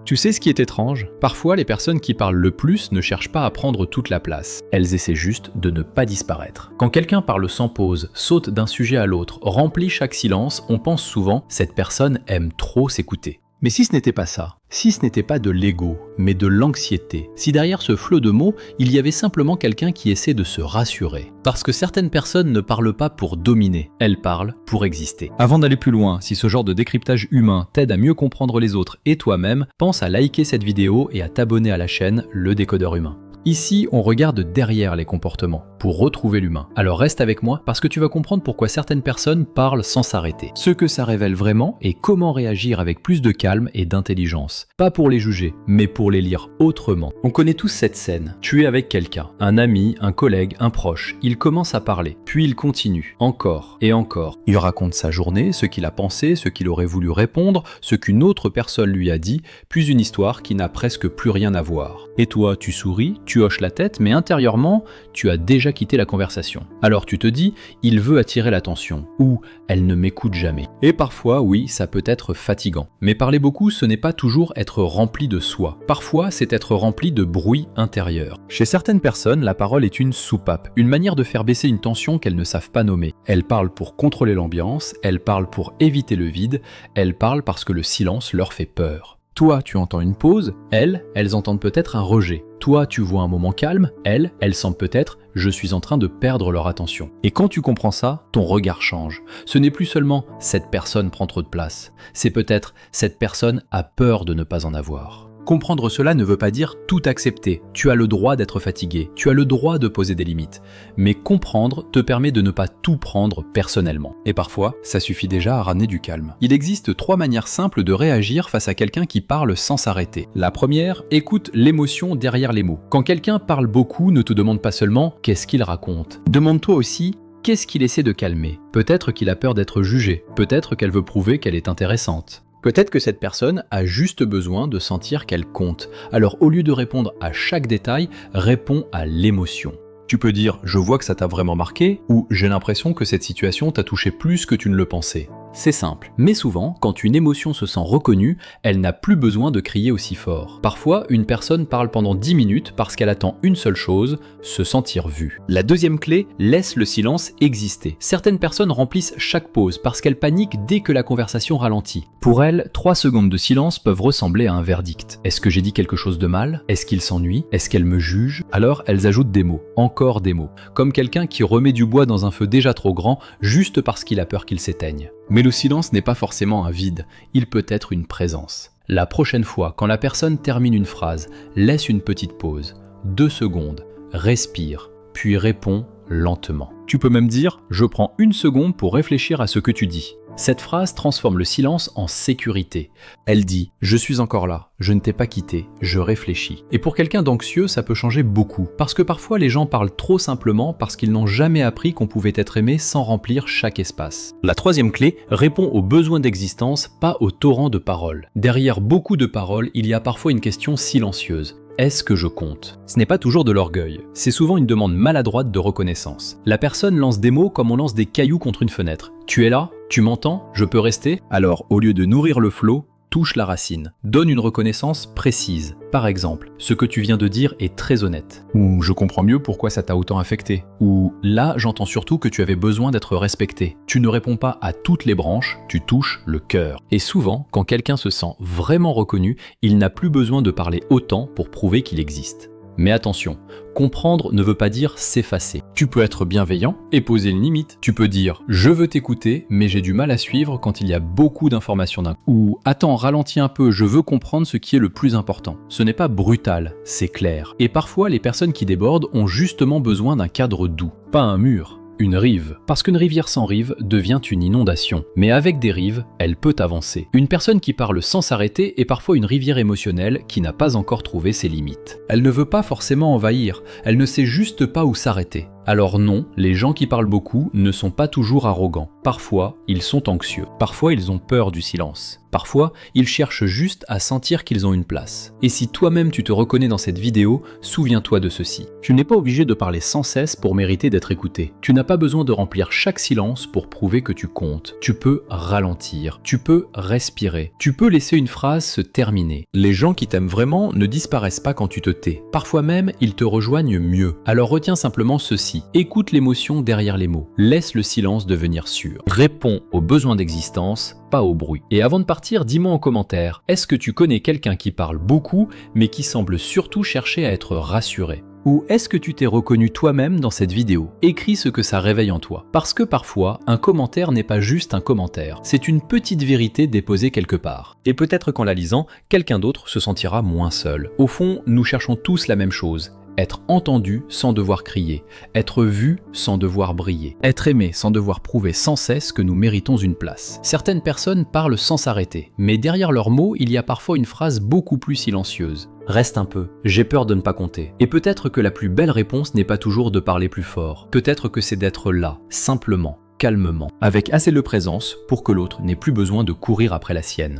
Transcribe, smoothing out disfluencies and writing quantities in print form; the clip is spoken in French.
Tu sais ce qui est étrange? Parfois, les personnes qui parlent le plus ne cherchent pas à prendre toute la place. Elles essaient juste de ne pas disparaître. Quand quelqu'un parle sans pause, saute d'un sujet à l'autre, remplit chaque silence, on pense souvent « cette personne aime trop s'écouter ». Mais si ce n'était pas ça, si ce n'était pas de l'ego, mais de l'anxiété, si derrière ce flot de mots, il y avait simplement quelqu'un qui essaie de se rassurer. Parce que certaines personnes ne parlent pas pour dominer, elles parlent pour exister. Avant d'aller plus loin, si ce genre de décryptage humain t'aide à mieux comprendre les autres et toi-même, pense à liker cette vidéo et à t'abonner à la chaîne Le Décodeur Humain. Ici, on regarde derrière les comportements, pour retrouver l'humain. Alors reste avec moi, parce que tu vas comprendre pourquoi certaines personnes parlent sans s'arrêter. Ce que ça révèle vraiment, et comment réagir avec plus de calme et d'intelligence. Pas pour les juger, mais pour les lire autrement. On connaît tous cette scène. Tu es avec quelqu'un, un ami, un collègue, un proche. Il commence à parler, puis il continue, encore et encore. Il raconte sa journée, ce qu'il a pensé, ce qu'il aurait voulu répondre, ce qu'une autre personne lui a dit, puis une histoire qui n'a presque plus rien à voir. Et toi, tu souris, tu hoches la tête, mais intérieurement, tu as déjà quitté la conversation. Alors tu te dis, il veut attirer l'attention, ou elle ne m'écoute jamais. Et parfois, oui, ça peut être fatigant. Mais parler beaucoup, ce n'est pas toujours être rempli de soi. Parfois, c'est être rempli de bruit intérieur. Chez certaines personnes, la parole est une soupape, une manière de faire baisser une tension qu'elles ne savent pas nommer. Elles parlent pour contrôler l'ambiance, elles parlent pour éviter le vide, elles parlent parce que le silence leur fait peur. Toi, tu entends une pause, elles entendent peut-être un rejet. Toi, tu vois un moment calme, elles sentent peut-être « je suis en train de perdre leur attention ». Et quand tu comprends ça, ton regard change. Ce n'est plus seulement « cette personne prend trop de place », c'est peut-être « cette personne a peur de ne pas en avoir ». Comprendre cela ne veut pas dire tout accepter. Tu as le droit d'être fatigué, tu as le droit de poser des limites. Mais comprendre te permet de ne pas tout prendre personnellement. Et parfois, ça suffit déjà à ramener du calme. Il existe 3 manières simples de réagir face à quelqu'un qui parle sans s'arrêter. La première, écoute l'émotion derrière les mots. Quand quelqu'un parle beaucoup, ne te demande pas seulement « qu'est-ce qu'il raconte ?» Demande-toi aussi « qu'est-ce qu'il essaie de calmer ?» Peut-être qu'il a peur d'être jugé, peut-être qu'elle veut prouver qu'elle est intéressante. Peut-être que cette personne a juste besoin de sentir qu'elle compte. Alors au lieu de répondre à chaque détail, réponds à l'émotion. Tu peux dire « je vois que ça t'a vraiment marqué » ou « j'ai l'impression que cette situation t'a touché plus que tu ne le pensais ». C'est simple, mais souvent, quand une émotion se sent reconnue, elle n'a plus besoin de crier aussi fort. Parfois, une personne parle pendant 10 minutes parce qu'elle attend une seule chose, se sentir vue. La deuxième clé, laisse le silence exister. Certaines personnes remplissent chaque pause parce qu'elles paniquent dès que la conversation ralentit. Pour elles, 3 secondes de silence peuvent ressembler à un verdict. Est-ce que j'ai dit quelque chose de mal? Est-ce qu'il s'ennuie? Est-ce qu'elle me juge? Alors, elles ajoutent des mots, encore des mots, comme quelqu'un qui remet du bois dans un feu déjà trop grand juste parce qu'il a peur qu'il s'éteigne. Mais le silence n'est pas forcément un vide, il peut être une présence. La prochaine fois, quand la personne termine une phrase, laisse une petite pause, 2 secondes, respire, puis réponds lentement. Tu peux même dire « je prends 1 seconde pour réfléchir à ce que tu dis ». Cette phrase transforme le silence en sécurité. Elle dit « je suis encore là, je ne t'ai pas quitté, je réfléchis ». Et pour quelqu'un d'anxieux, ça peut changer beaucoup. Parce que parfois les gens parlent trop simplement parce qu'ils n'ont jamais appris qu'on pouvait être aimé sans remplir chaque espace. La troisième clé répond aux besoins d'existence, pas au torrent de paroles. Derrière beaucoup de paroles, il y a parfois une question silencieuse. Est-ce que je compte? Ce n'est pas toujours de l'orgueil, c'est souvent une demande maladroite de reconnaissance. La personne lance des mots comme on lance des cailloux contre une fenêtre. Tu es là? Tu m'entends? Je peux rester? Alors, au lieu de nourrir le flot, touche la racine. Donne une reconnaissance précise. Par exemple, ce que tu viens de dire est très honnête. Ou je comprends mieux pourquoi ça t'a autant affecté. Ou là, j'entends surtout que tu avais besoin d'être respecté. Tu ne réponds pas à toutes les branches, tu touches le cœur. Et souvent, quand quelqu'un se sent vraiment reconnu, il n'a plus besoin de parler autant pour prouver qu'il existe. Mais attention, comprendre ne veut pas dire s'effacer. Tu peux être bienveillant et poser une limite. Tu peux dire « je veux t'écouter, mais j'ai du mal à suivre quand il y a beaucoup d'informations d'un coup ». Ou « attends, ralentis un peu, je veux comprendre ce qui est le plus important ». Ce n'est pas brutal, c'est clair. Et parfois, les personnes qui débordent ont justement besoin d'un cadre doux, pas un mur. Une rive, parce qu'une rivière sans rive devient une inondation. Mais avec des rives, elle peut avancer. Une personne qui parle sans s'arrêter est parfois une rivière émotionnelle qui n'a pas encore trouvé ses limites. Elle ne veut pas forcément envahir, elle ne sait juste pas où s'arrêter. Alors non, les gens qui parlent beaucoup ne sont pas toujours arrogants. Parfois, ils sont anxieux. Parfois, ils ont peur du silence. Parfois, ils cherchent juste à sentir qu'ils ont une place. Et si toi-même tu te reconnais dans cette vidéo, souviens-toi de ceci. Tu n'es pas obligé de parler sans cesse pour mériter d'être écouté. Tu n'as pas besoin de remplir chaque silence pour prouver que tu comptes. Tu peux ralentir, tu peux respirer, tu peux laisser une phrase se terminer. Les gens qui t'aiment vraiment ne disparaissent pas quand tu te tais. Parfois même, ils te rejoignent mieux. Alors retiens simplement ceci. Écoute l'émotion derrière les mots. Laisse le silence devenir sûr. Réponds aux besoins d'existence, pas au bruit. Et avant de partir, dis-moi en commentaire, est-ce que tu connais quelqu'un qui parle beaucoup, mais qui semble surtout chercher à être rassuré ? Ou est-ce que tu t'es reconnu toi-même dans cette vidéo ? Écris ce que ça réveille en toi. Parce que parfois, un commentaire n'est pas juste un commentaire, c'est une petite vérité déposée quelque part. Et peut-être qu'en la lisant, quelqu'un d'autre se sentira moins seul. Au fond, nous cherchons tous la même chose. Être entendu sans devoir crier, être vu sans devoir briller, être aimé sans devoir prouver sans cesse que nous méritons une place. Certaines personnes parlent sans s'arrêter, mais derrière leurs mots, il y a parfois une phrase beaucoup plus silencieuse. Reste un peu, j'ai peur de ne pas compter. Et peut-être que la plus belle réponse n'est pas toujours de parler plus fort, peut-être que c'est d'être là, simplement, calmement, avec assez de présence pour que l'autre n'ait plus besoin de courir après la sienne.